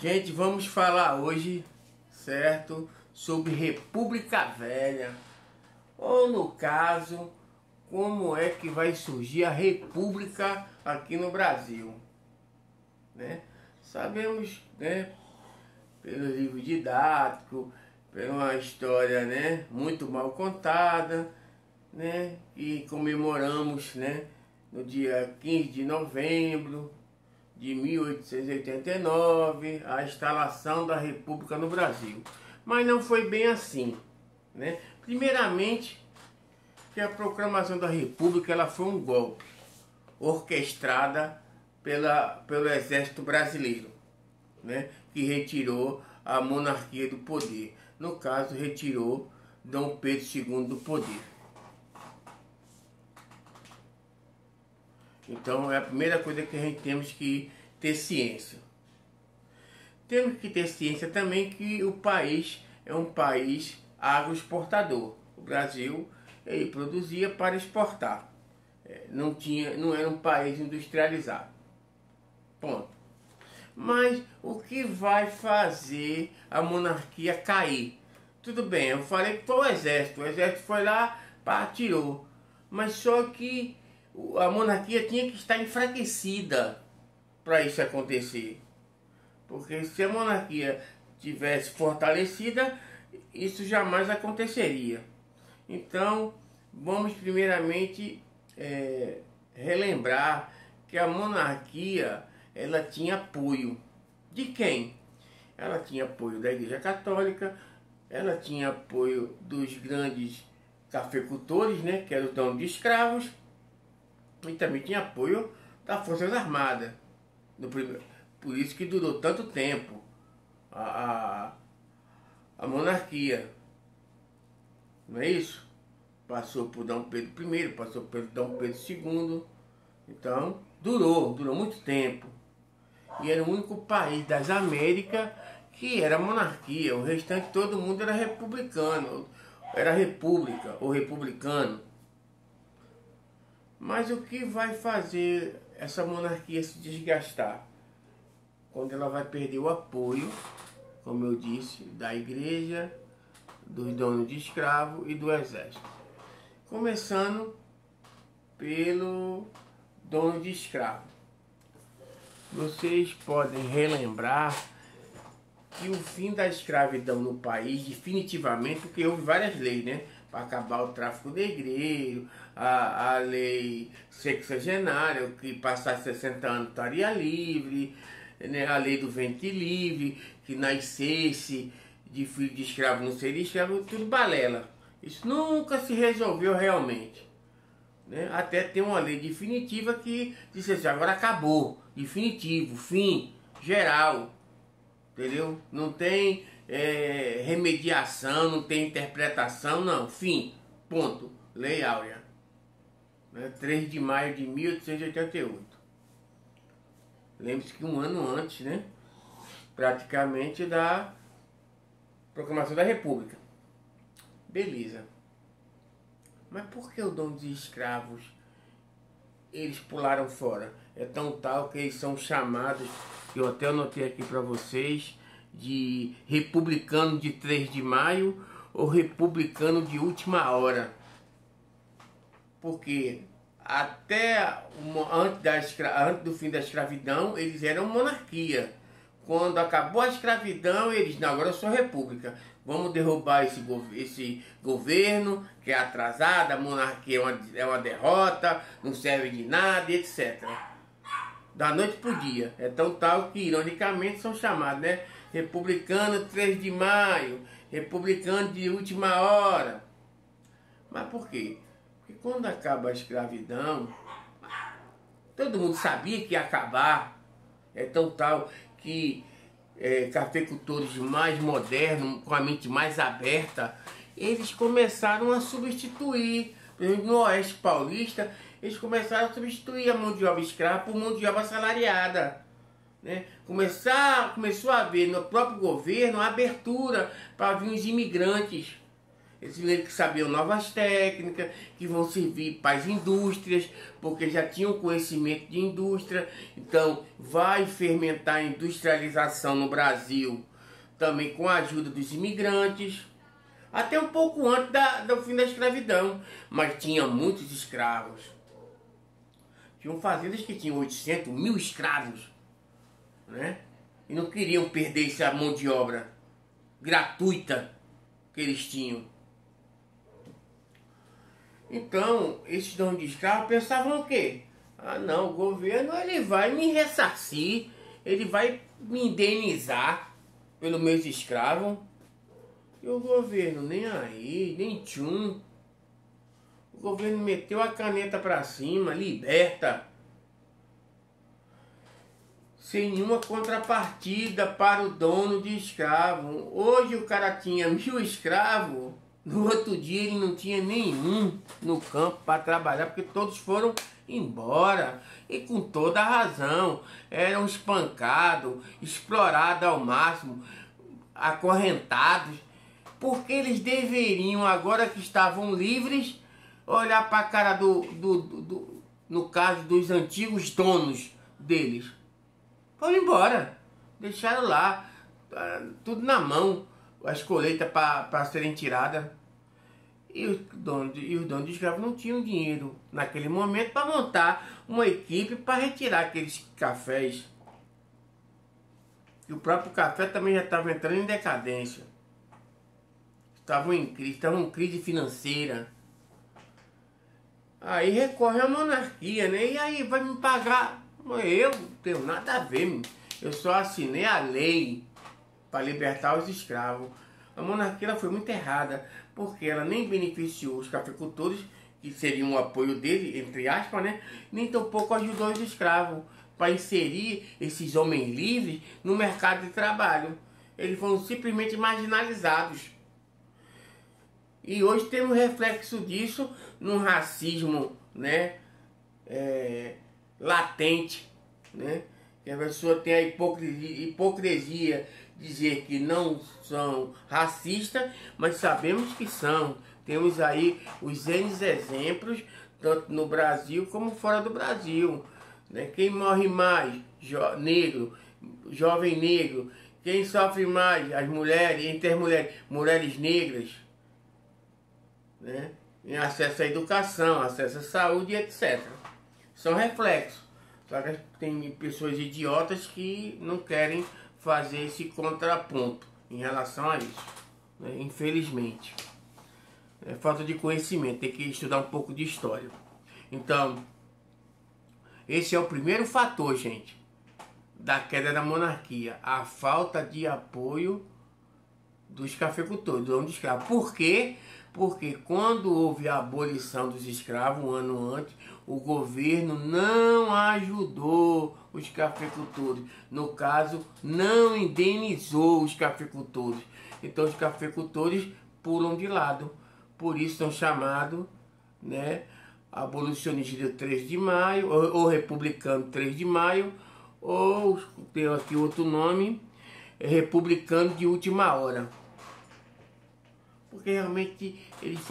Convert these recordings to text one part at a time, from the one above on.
Gente, vamos falar hoje, certo, sobre República Velha, ou no caso, como é que vai surgir a República aqui no Brasil, né? Sabemos, né, pelo livro didático, pela uma história, né, muito mal contada, né, e comemoramos, né, no dia 15 de novembro de 1889, a instalação da República no Brasil. Mas não foi bem assim, né? Primeiramente, que a proclamação da República ela foi um golpe orquestrada pelo Exército Brasileiro, né? Que retirou a monarquia do poder. No caso, retirou Dom Pedro II do poder. Então é a primeira coisa que a gente temos que ter ciência. Temos que ter ciência também que o país é um país agroexportador. O Brasil ele produzia para exportar. Não era um país industrializado. Ponto. Mas o que vai fazer a monarquia cair? Tudo bem, eu falei que foi o exército foi lá, pá, tirou. Mas só que a monarquia tinha que estar enfraquecida para isso acontecer. Porque se a monarquia tivesse fortalecida, isso jamais aconteceria. Então, vamos primeiramente relembrar que a monarquia ela tinha apoio. De quem? Ela tinha apoio da Igreja Católica, ela tinha apoio dos grandes cafeicultores, né, que eram os donos de escravos, e também tinha apoio das Forças Armadas. Por isso que durou tanto tempo a monarquia. Não é isso? Passou por Dom Pedro I, passou por Dom Pedro II. Então, durou muito tempo. E era o único país das Américas que era monarquia. O restante todo mundo era republicano. Era república ou republicano. Mas o que vai fazer essa monarquia se desgastar? Quando ela vai perder o apoio, como eu disse, da igreja, dos donos de escravos e do exército. Começando pelo dono de escravo. Vocês podem relembrar que o fim da escravidão no país, definitivamente, porque houve várias leis, né? Para acabar o tráfico negreiro, a lei sexagenária, que passasse 60 anos estaria livre, né? A lei do ventre livre, que nascesse de filho de escravo não seria escravo, tudo balela. Isso nunca se resolveu realmente, né? Até ter uma lei definitiva que disse assim, agora acabou, definitivo, fim, geral, entendeu? Não tem remediação, não tem interpretação, não, fim, ponto, Lei Áurea, né? 3 de maio de 1888. Lembre-se que um ano antes, né, praticamente da proclamação da República. Beleza. Mas por que o dono de escravos eles pularam fora? É tão tal que eles são chamados, que eu até anotei aqui para vocês, de republicano de 3 de maio ou republicano de última hora. Porque antes do fim da escravidão eles eram monarquia. Quando acabou a escravidão, eles, não, agora eu sou república. Vamos derrubar esse governo que é atrasado, a monarquia é uma derrota, não serve de nada, etc. Da noite para o dia. É tão tal que, ironicamente, são chamados, né? Republicano 3 de maio, republicano de última hora. Mas por quê? Porque quando acaba a escravidão, todo mundo sabia que ia acabar. É tão tal que cafeicultores mais modernos, com a mente mais aberta, eles começaram a substituir, por exemplo, no Oeste Paulista, eles começaram a substituir a mão de obra escrava por mão de obra assalariada, né? Começou a haver no próprio governo a abertura para vir os imigrantes. Esses mineiros que sabiam novas técnicas, que vão servir para as indústrias, porque já tinham conhecimento de indústria. Então, vai fermentar a industrialização no Brasil, também com a ajuda dos imigrantes, até um pouco antes do fim da escravidão. Mas tinha muitos escravos. Tinham fazendas que tinham 800, 1000 escravos, né? E não queriam perder essa mão de obra gratuita que eles tinham. Então, esses donos de escravos pensavam o quê? Ah não, o governo ele vai me ressarcir, ele vai me indenizar pelos meus escravos. E o governo nem aí, nem tchum. O governo meteu a caneta pra cima, liberta. Sem nenhuma contrapartida para o dono de escravo. Hoje o cara tinha 1000 escravos, no outro dia ele não tinha nenhum no campo para trabalhar, porque todos foram embora. E com toda a razão, eram espancados, explorados ao máximo, acorrentados, porque eles deveriam, agora que estavam livres, olhar para a cara no caso dos antigos donos deles. Foram embora, deixaram lá, tudo na mão, as colheitas para serem tiradas. E os donos de escravos não tinham dinheiro naquele momento para montar uma equipe para retirar aqueles cafés. E o próprio café também já estava entrando em decadência. Estavam em crise financeira. Aí recorre à monarquia, né? E aí vai me pagar? Eu não tenho nada a ver, eu só assinei a lei para libertar os escravos. A monarquia ela foi muito errada, porque ela nem beneficiou os cafeicultores, que seriam o apoio dele, entre aspas, né? Nem tampouco ajudou os escravos para inserir esses homens livres no mercado de trabalho. Eles foram simplesmente marginalizados. E hoje temos reflexo disso num racismo, né? Latente, né? Que a pessoa tem a hipocrisia de dizer que não são racistas, mas sabemos que são. Temos aí os N exemplos, tanto no Brasil como fora do Brasil, né? Quem morre mais? Negro, jovem negro. Quem sofre mais? As mulheres, entre as mulheres negras, né? Em acesso à educação, acesso à saúde, etc. São reflexos. Só que tem pessoas idiotas que não querem fazer esse contraponto em relação a isso, né? Infelizmente. É falta de conhecimento, tem que estudar um pouco de história. Então, esse é o primeiro fator, gente, da queda da monarquia. A falta de apoio dos cafeicultores, do dono de escravos. Por quê? Porque quando houve a abolição dos escravos, um ano antes, o governo não ajudou os cafeicultores. No caso, não indenizou os cafeicultores. Então os cafeicultores pulam de lado. Por isso são chamados, né, abolicionistas de 3 de maio, ou republicano 3 de maio, ou tem aqui outro nome, republicano de última hora. Porque realmente eles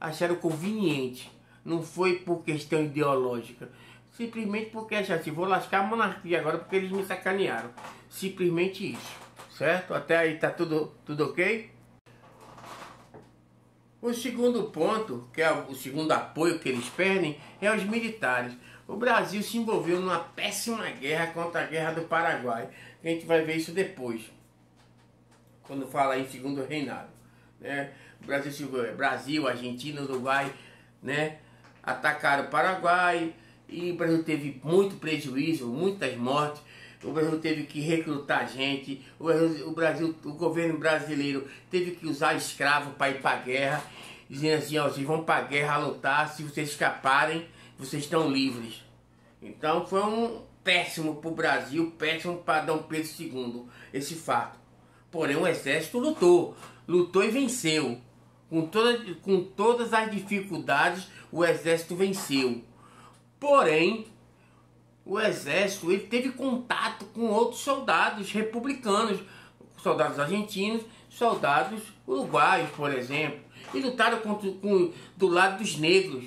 acharam conveniente. Não foi por questão ideológica. Simplesmente porque acharam assim, vou lascar a monarquia agora porque eles me sacanearam. Simplesmente isso. Certo? Até aí tá tudo ok? O segundo ponto, que é o segundo apoio que eles perdem, é os militares. O Brasil se envolveu numa péssima guerra contra a Guerra do Paraguai. A gente vai ver isso depois, quando fala em segundo reinado, né? Brasil, Argentina, Uruguai, né? Atacaram o Paraguai e o Brasil teve muito prejuízo, muitas mortes. O Brasil teve que recrutar gente. O governo brasileiro teve que usar escravo para ir para a guerra, dizendo assim, ó, vocês vão para a guerra lutar, se vocês escaparem, vocês estão livres. Então foi um péssimo para o Brasil, péssimo para Dom Pedro II, esse fato. Porém o exército lutou e venceu. Com todas as dificuldades, o exército venceu. Porém, o exército ele teve contato com outros soldados republicanos, soldados argentinos, soldados uruguaios, por exemplo, e lutaram do lado dos negros,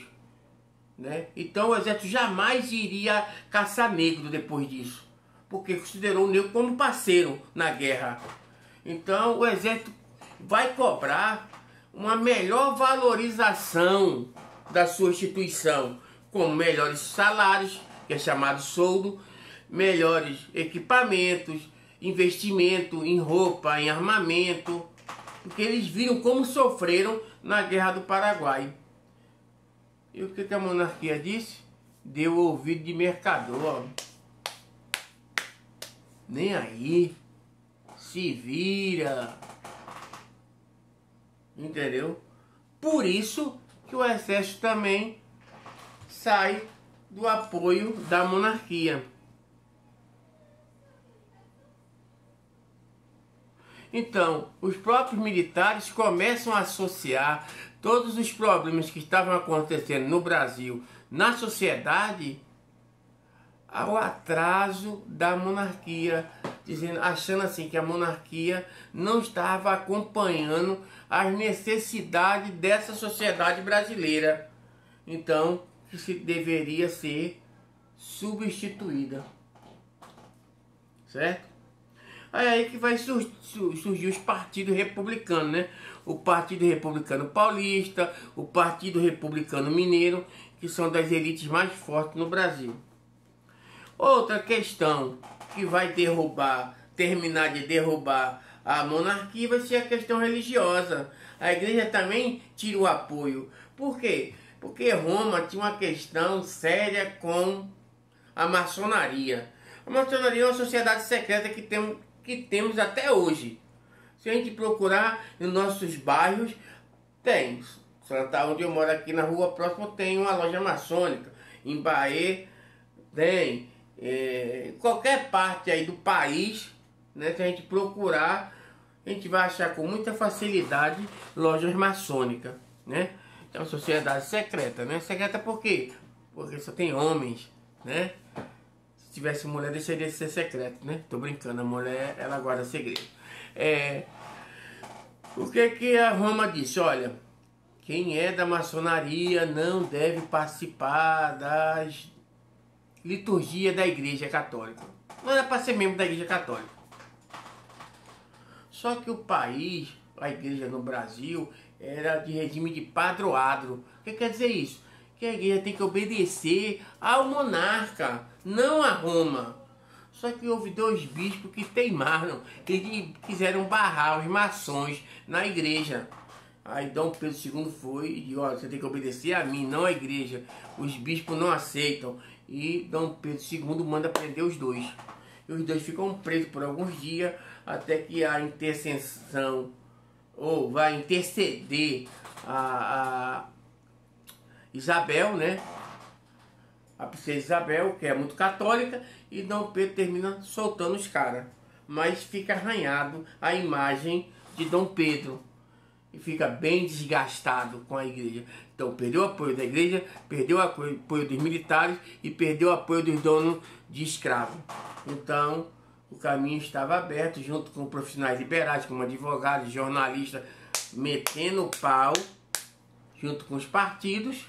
né? Então o exército jamais iria caçar negro depois disso, porque considerou o negro como parceiro na guerra. Então o exército vai cobrar uma melhor valorização da sua instituição, com melhores salários, que é chamado soldo, melhores equipamentos, investimento em roupa, em armamento, porque eles viram como sofreram na Guerra do Paraguai. E o que a monarquia disse? Deu ouvido de mercador. Nem aí. Se vira. Entendeu? Por isso que o exército também sai do apoio da monarquia. Então, os próprios militares começam a associar todos os problemas que estavam acontecendo no Brasil, na sociedade, ao atraso da monarquia, achando assim que a monarquia não estava acompanhando as necessidades dessa sociedade brasileira. Então, que se deveria ser substituída. Certo? Aí que vai surgir os partidos republicanos, né? O Partido Republicano Paulista, o Partido Republicano Mineiro, que são das elites mais fortes no Brasil. Outra questão que vai terminar de derrubar a monarquia vai ser a questão religiosa. A igreja também tira o apoio. Por quê? Porque Roma tinha uma questão séria com a maçonaria. A maçonaria é uma sociedade secreta que temos até hoje. Se a gente procurar nos nossos bairros, tem. Onde eu moro aqui na rua próxima tem uma loja maçônica. Em Bahia tem. Qualquer parte aí do país, né, se a gente procurar, a gente vai achar com muita facilidade lojas maçônicas, né? É uma sociedade secreta, né? Secreta por quê? Porque só tem homens, né? Se tivesse mulher, deixaria de ser secreto, né? Tô brincando, a mulher, ela guarda segredo. O que a Roma disse? Olha, quem é da maçonaria não deve participar das liturgias da Igreja Católica. Não era para ser membro da Igreja Católica. Só que o país, a igreja no Brasil, era de regime de padroado. O que quer dizer isso? Que a igreja tem que obedecer ao monarca, não a Roma. Só que houve 2 bispos que teimaram, que quiseram barrar os maçons na igreja. Aí Dom Pedro II foi e disse, olha, você tem que obedecer a mim, não à igreja. Os bispos não aceitam. E Dom Pedro II manda prender os 2. E os 2 ficam presos por alguns dias, até que a intercessão, ou vai interceder a Isabel, né? A princesa Isabel, que é muito católica, e Dom Pedro termina soltando os caras. Mas fica arranhado a imagem de Dom Pedro. E fica bem desgastado com a igreja. Então perdeu o apoio da igreja, perdeu o apoio dos militares e perdeu o apoio dos donos de escravos. Então o caminho estava aberto, junto com profissionais liberais, como advogados, jornalistas, metendo o pau, junto com os partidos.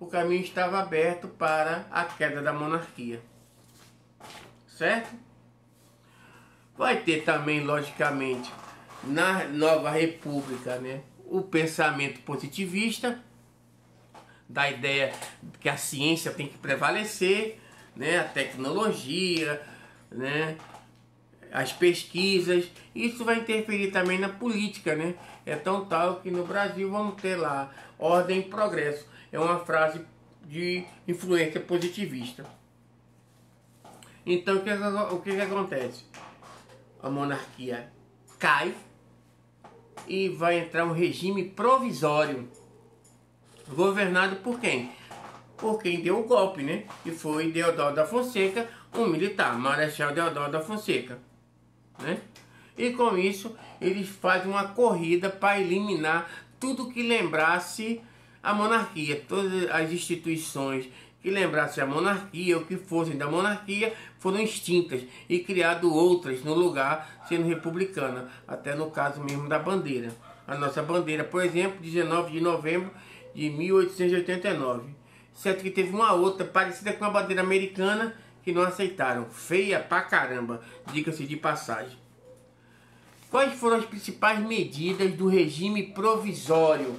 O caminho estava aberto para a queda da monarquia. Certo? Vai ter também, logicamente, na nova república, né, o pensamento positivista, da ideia que a ciência tem que prevalecer, né, a tecnologia, né, as pesquisas. Isso vai interferir também na política, né? É tão tal que no Brasil vamos ter lá ordem e progresso. É uma frase de influência positivista. Então o que acontece? A monarquia cai e vai entrar um regime provisório, governado por quem? Por quem deu o golpe, né? Que foi Deodoro da Fonseca, um militar, Marechal Deodoro da Fonseca, né? E com isso eles fazem uma corrida para eliminar tudo que lembrasse a monarquia, todas as instituições que lembrassem a monarquia ou que fossem da monarquia, foram extintas e criado outras no lugar, sendo republicana, até no caso mesmo da bandeira. A nossa bandeira, por exemplo, 19 de novembro de 1889. Certo que teve uma outra parecida com a bandeira americana que não aceitaram. Feia pra caramba, diga-se de passagem. Quais foram as principais medidas do regime provisório,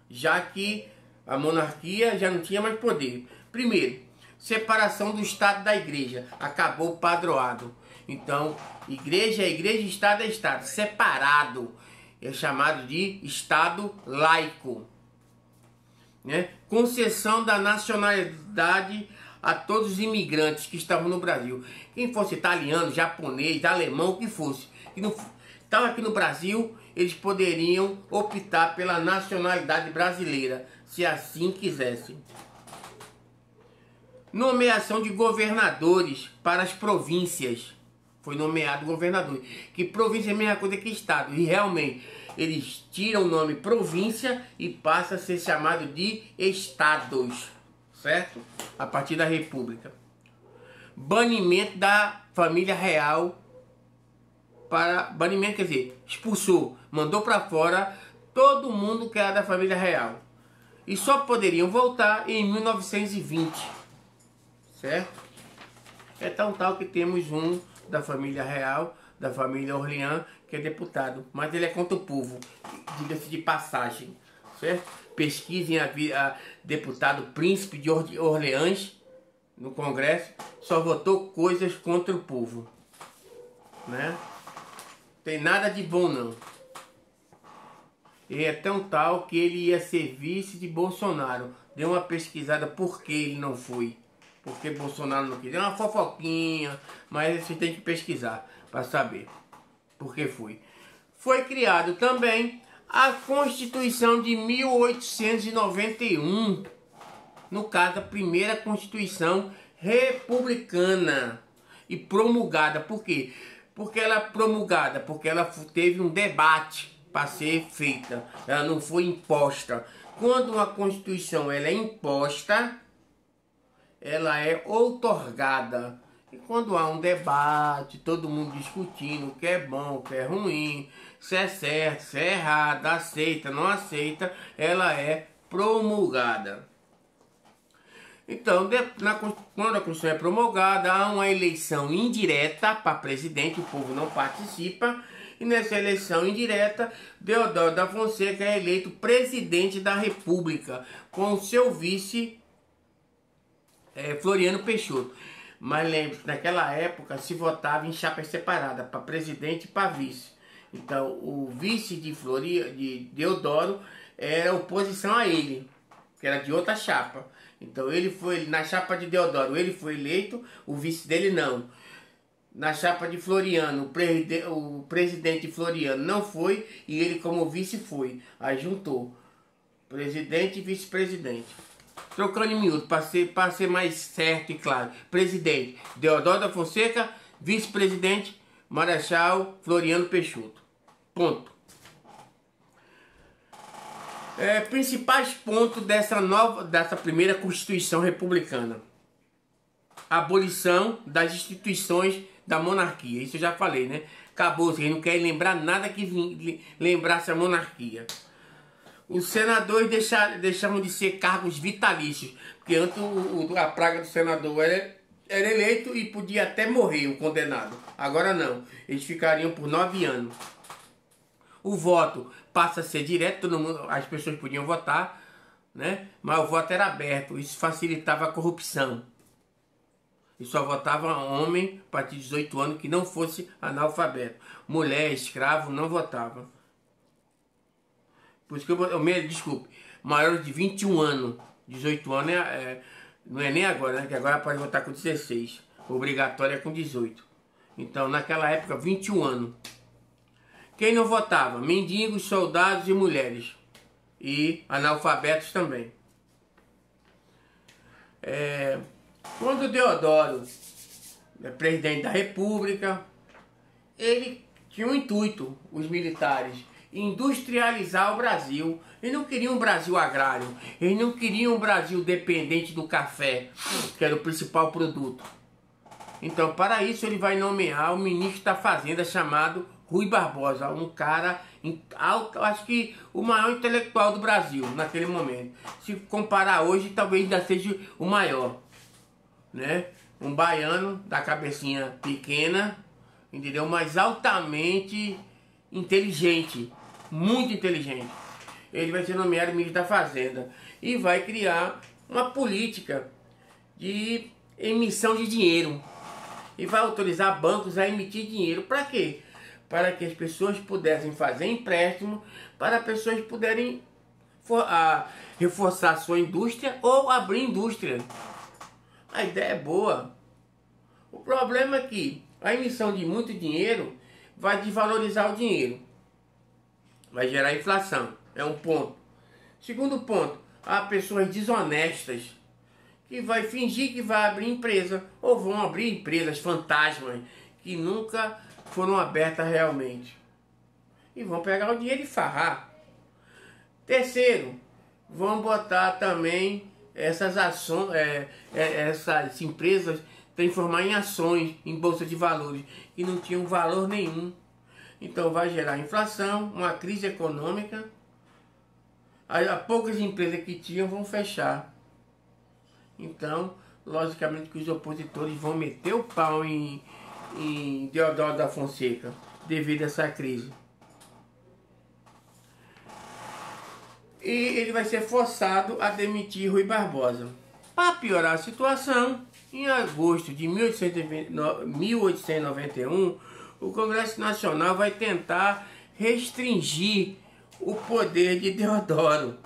já que a monarquia já não tinha mais poder? Primeiro, separação do Estado da Igreja. Acabou o padroado. Então, igreja é igreja, Estado é Estado. Separado. É chamado de Estado laico. Né? Concessão da nacionalidade a todos os imigrantes que estavam no Brasil. Quem fosse italiano, japonês, alemão, o que fosse, que não estava aqui no Brasil, eles poderiam optar pela nacionalidade brasileira, se assim quisessem. Nomeação de governadores para as províncias. Foi nomeado governador. Que província é a mesma coisa que estado. E realmente, eles tiram o nome província e passa a ser chamado de estados. Certo? A partir da República. Banimento da família real. Banimento quer dizer, expulsou, mandou para fora todo mundo que era da família real. E só poderiam voltar em 1920. Certo? É tão tal que temos um da família real, da família Orleans, que é deputado. Mas ele é contra o povo, diga-se de passagem. Certo? Pesquisem a deputado príncipe de Orleans no Congresso. Só votou coisas contra o povo. Né? Tem nada de bom não. E é tão tal que ele ia ser vice de Bolsonaro. Deu uma pesquisada por que ele não foi. Porque Bolsonaro não quis. Deu uma fofoquinha, mas você tem que pesquisar para saber por que foi. Foi criado também a Constituição de 1891. No caso, a primeira Constituição republicana. E promulgada. Por quê? Porque ela é promulgada, porque ela teve um debate para ser feita. Ela não foi imposta. Quando uma Constituição ela é imposta, ela é outorgada. E quando há um debate, todo mundo discutindo o que é bom, o que é ruim, se é certo, se é errado, aceita, não aceita, ela é promulgada. Então, quando a Constituição é promulgada, há uma eleição indireta para presidente, o povo não participa, e nessa eleição indireta, Deodoro da Fonseca é eleito presidente da República, com o seu vice, Floriano Peixoto. Mas lembre-se, naquela época se votava em chapas separadas, para presidente e para vice. Então, o vice de Deodoro era oposição a ele, que era de outra chapa. Então ele foi, na chapa de Deodoro, ele foi eleito, o vice dele não. Na chapa de Floriano, o presidente Floriano não foi, e ele como vice foi. Aí juntou presidente e vice-presidente. Trocando em miúdo, para ser mais certo e claro. Presidente, Deodoro da Fonseca, vice-presidente, Marechal Floriano Peixoto. Ponto. Principais pontos dessa primeira Constituição Republicana. Abolição das instituições da monarquia. Isso eu já falei, né? Acabou, vocês não querem lembrar nada que lembrasse a monarquia. Os senadores deixaram de ser cargos vitalícios. Porque antes a praga do senador era eleito e podia até morrer o condenado. Agora não. Eles ficariam por 9 anos. O voto passa a ser direto, todo mundo, as pessoas podiam votar, né? Mas o voto era aberto, isso facilitava a corrupção. E só votava homem a partir de 18 anos que não fosse analfabeto. Mulher, escravo, não votava. Por isso que desculpe, maior de 21 anos, 18 anos não é nem agora, né? Que agora pode votar com 16, obrigatória é com 18. Então naquela época 21 anos. Quem não votava? Mendigos, soldados e mulheres. E analfabetos também. Quando Deodoro é presidente da República, ele tinha um intuito, os militares, industrializar o Brasil. Eles não queriam um Brasil agrário, eles não queriam um Brasil dependente do café, que era o principal produto. Então, para isso, ele vai nomear o ministro da Fazenda chamado Rui Barbosa, um cara alto, acho que o maior intelectual do Brasil naquele momento. Se comparar hoje, talvez ainda seja o maior, né? Um baiano da cabecinha pequena, entendeu? Mas altamente inteligente, muito inteligente. Ele vai ser nomeado ministro da Fazenda e vai criar uma política de emissão de dinheiro e vai autorizar bancos a emitir dinheiro. Para quê? Para que as pessoas pudessem fazer empréstimo, para as pessoas puderem reforçar sua indústria ou abrir indústria. A ideia é boa. O problema é que a emissão de muito dinheiro vai desvalorizar o dinheiro. Vai gerar inflação. É um ponto. Segundo ponto, há pessoas desonestas que vai fingir que vai abrir empresa ou vão abrir empresas fantasmas que nunca foram abertas realmente. E vão pegar o dinheiro e farrar. Terceiro, vão botar também essas ações, essas empresas transformar em ações em bolsa de valores que não tinham valor nenhum. Então vai gerar inflação, uma crise econômica. Há poucas empresas que tinham vão fechar. Então, logicamente que os opositores vão meter o pau em Deodoro da Fonseca devido a essa crise. E ele vai ser forçado a demitir Rui Barbosa. Para piorar a situação, em agosto de 1891, o Congresso Nacional vai tentar restringir o poder de Deodoro.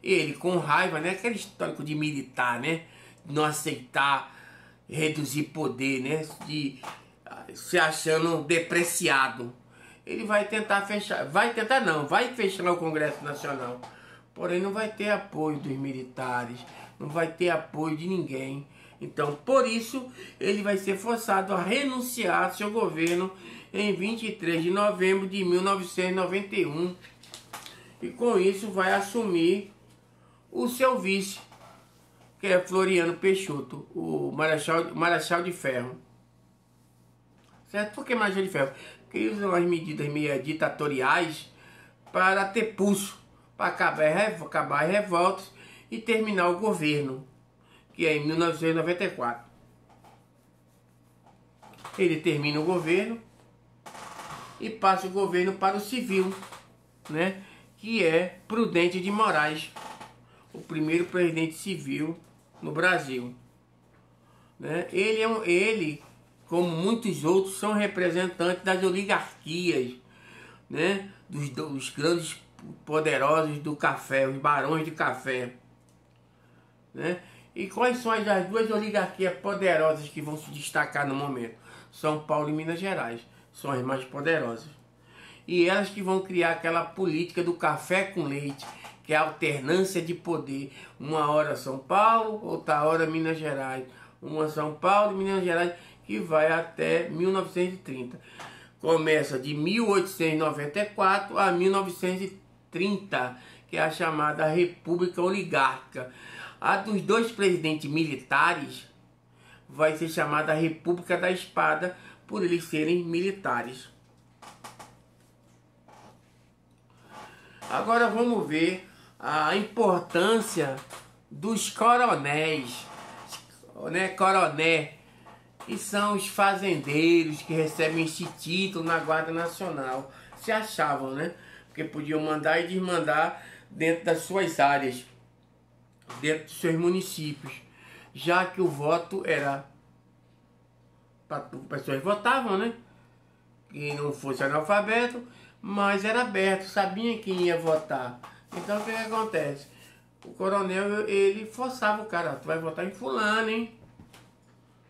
Ele, com raiva, né, aquele histórico de militar, né, não aceitar reduzir poder, né, de se achando depreciado. Ele vai tentar fechar, vai fechar o Congresso Nacional. Porém, não vai ter apoio dos militares, não vai ter apoio de ninguém. Então, por isso, ele vai ser forçado a renunciar ao seu governo em 23 de novembro de 1991. E com isso vai assumir o seu vice, que é Floriano Peixoto, o Marechal de Ferro. Certo? Por que Marechal de Ferro? Porque usam as medidas meio ditatoriais para ter pulso, para acabar as revoltas e terminar o governo, que é em 1994. Ele termina o governo e passa o governo para o civil, né? Que é Prudente de Moraes, o primeiro presidente civil no Brasil, né? Ele, como muitos outros, são representantes das oligarquias, né? Dos grandes poderosos do café, os barões de café, né? E quais são as duas oligarquias poderosas que vão se destacar no momento? São Paulo e Minas Gerais, são as mais poderosas. E elas que vão criar aquela política do café com leite, que é a alternância de poder. Uma hora São Paulo, outra hora Minas Gerais. Uma São Paulo e Minas Gerais, que vai até 1930. Começa de 1894 a 1930, que é a chamada República Oligárquica. A dos dois presidentes militares vai ser chamada República da Espada, por eles serem militares. Agora vamos ver a importância dos coronéis, né? Coroné, que são os fazendeiros que recebem esse título na Guarda Nacional. Se achavam, né? Porque podiam mandar e desmandar dentro das suas áreas, dentro dos seus municípios, já que o voto era para pessoas votavam, né? Que não fosse analfabeto, mas era aberto, sabia quem ia votar. Então o que acontece? O coronel, ele forçava o cara, tu vai votar em fulano, hein?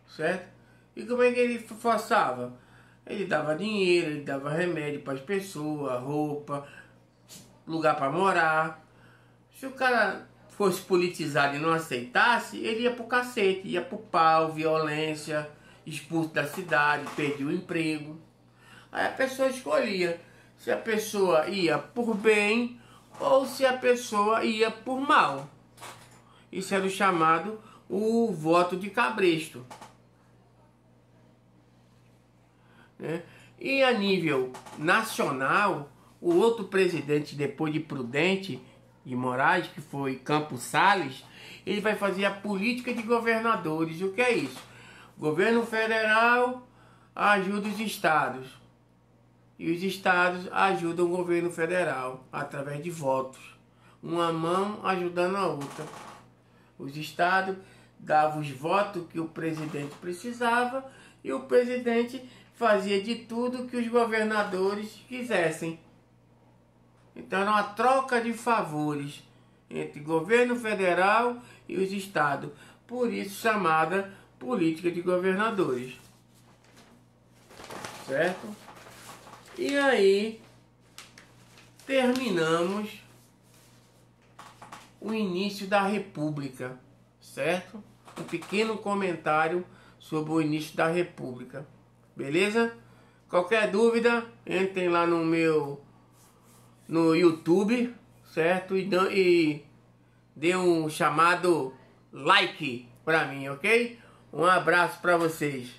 Certo? E como é que ele forçava? Ele dava dinheiro, ele dava remédio para as pessoas, roupa, lugar para morar. Se o cara fosse politizado e não aceitasse, ele ia pro cacete, ia pro pau, violência, expulso da cidade, perdia o emprego. Aí a pessoa escolhia se a pessoa ia por bem ou se a pessoa ia por mal. Isso era o chamado o voto de cabresto. Né? E a nível nacional, o outro presidente, depois de Prudente de Moraes, que foi Campos Salles, ele vai fazer a política de governadores. O que é isso? O governo federal ajuda os estados. E os estados ajudam o governo federal através de votos. Uma mão ajudando a outra. Os estados davam os votos que o presidente precisava e o presidente fazia de tudo que os governadores quisessem. Então era uma troca de favores entre governo federal e os estados. Por isso chamada política de governadores. Certo? E aí terminamos o início da República, certo? Um pequeno comentário sobre o início da República, beleza? Qualquer dúvida, entrem lá no YouTube, certo? E dê um chamado like para mim, ok? Um abraço para vocês.